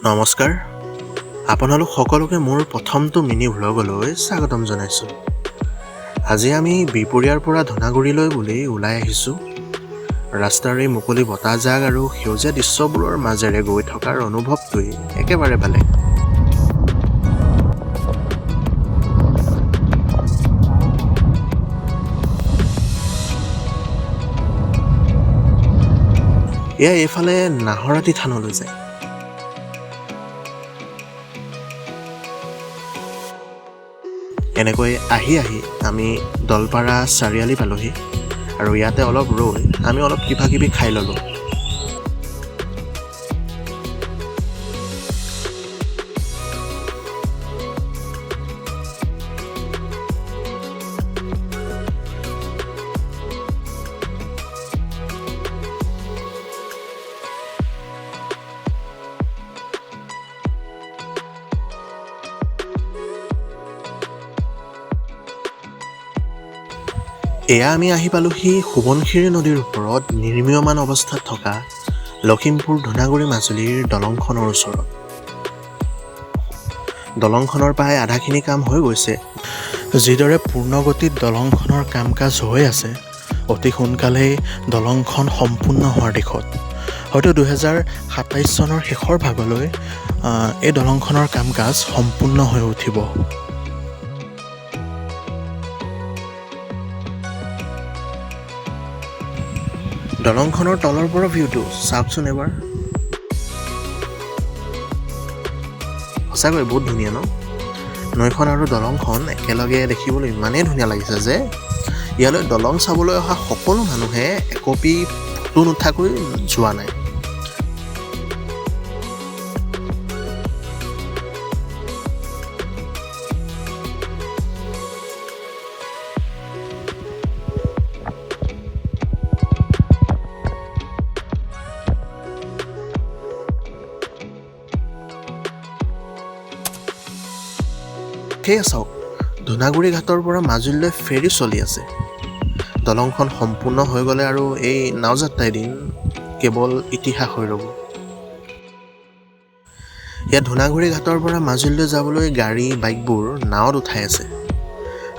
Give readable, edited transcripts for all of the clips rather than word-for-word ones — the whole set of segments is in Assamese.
নমস্কাৰ আপোনালোক সকলোকে মোৰ প্ৰথমটো মিনি ভ্লগলৈ স্বাগতম জনাইছোঁ। আজি আমি বিহপুৰীয়াৰ পৰা ধুনাগুৰিলৈ বুলি ওলাই আহিছোঁ। ৰাস্তাৰ এই মুকলি বতাহজাক আৰু সেউজীয়া দৃশ্যবোৰৰ মাজেৰে গৈ থকাৰ অনুভৱটোৱেই একেবাৰে বেলেগ। এয়া এইফালে নাহৰতি থানলৈ যায়। এনেকৈ আহি আমি দলপাৰা চাৰিআলি পালোহি আৰু ইয়াতে অলপ ৰৈ আমি অলপ কিবা কিবি খাই ল'লোঁ। এয়া আমি আহি পালোহি সোৱণশিৰি নদীৰ ওপৰত নিৰ্মীয়মান অৱস্থাত থকা লখিমপুৰ ধুনাগুৰি মাজুলীৰ দলংখনৰ ওচৰত। দলংখনৰ প্ৰায় আধাখিনি কাম হৈ গৈছে। যিদৰে পূৰ্ণগতিত দলংখনৰ কাম কাজ হৈ আছে, অতি সোনকালেই দলংখন সম্পূৰ্ণ হোৱাৰ দিশত। হয়তো 2027 চনৰ শেষৰ ভাগলৈ এই দলংখনৰ কাম কাজ সম্পূৰ্ণ হৈ উঠিব। দলংখনৰ তলৰ পৰা ভিউটো চাওকচোন এবাৰ। সঁচাকৈ বহুত ধুনীয়া ন? নৈখন আৰু দলংখন একেলগে দেখিবলৈ ইমানেই ধুনীয়া লাগিছে যে ইয়ালৈ দলং চাবলৈ অহা সকলো মানুহে একপি ফটো নুঠাকৈ যোৱা নাই। সেয়ে চাওক, ধুনাগুৰি ঘাটৰ পৰা মাজুলীলৈ ফেৰী চলি আছে। দলংখন সম্পূৰ্ণ হৈ গ'লে আৰু এই নাওযাত্ৰাই দিন কেৱল ইতিহাস হৈ ৰ'ব। ইয়াত ধুনাগুৰি ঘাটৰ পৰা মাজুলীলৈ যাবলৈ গাড়ী বাইকবোৰ নাৱত উঠাই আছে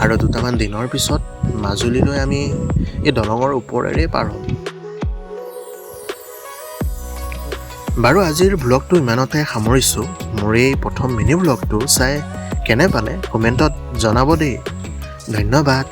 আৰু দুটামান দিনৰ পিছত মাজুলীলৈ আমি এই দলঙৰ ওপৰেৰে পাৰ হ'ম। বাৰু আজিৰ ভ্লগটো ইমানতে সামৰিছোঁ। মোৰ এই প্ৰথম মিনি ভ্লগটো চাই কেনে পালে কমেণ্টত জনাব দেই। ধন্যবাদ।